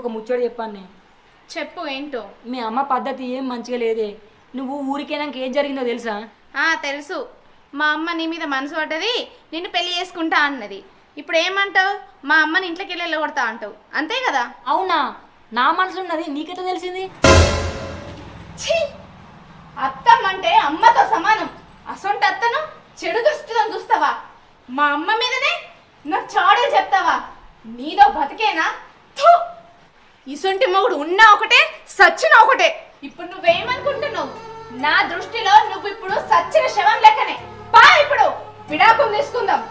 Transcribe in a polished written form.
ఒక ముచ్చట చెప్పాను నేను. చెప్పు ఏంటో. మీ అమ్మ పద్ధతి ఏం మంచిగా లేదే. నువ్వు ఊరికేనాక ఏం జరిగిందో తెలుసా? తెలుసు. మా అమ్మ నీ మీద మనసు పడ్డది, నిన్ను పెళ్లి చేసుకుంటా అన్నది. ఇప్పుడు ఏమంటావు? మా అమ్మని ఇంట్లోకి వెళ్ళి వెళ్ళగొడతా అంటావు, అంతే కదా? అవునా? నా మనసులో ఉన్నది నీకెట్లా తెలిసింది? అత్తమ్మంటే అమ్మతో సమానం. అసొంటి అత్తను చెడు దృష్టితో చూస్తావా? మా అమ్మ మీదనే నా చాడే చెప్తావా? నీదో బతికేనా? ఇసొంటి మొగుడు ఉన్నా ఒకటే, సచ్చినా ఒకటే. ఇప్పుడు నువ్వేమనుకుంటున్నావు? నా దృష్టిలో నువ్వు ఇప్పుడు సచ్చిన శవం లెక్కనే. పా ఇప్పుడు విడాకులు తీసుకుందాం.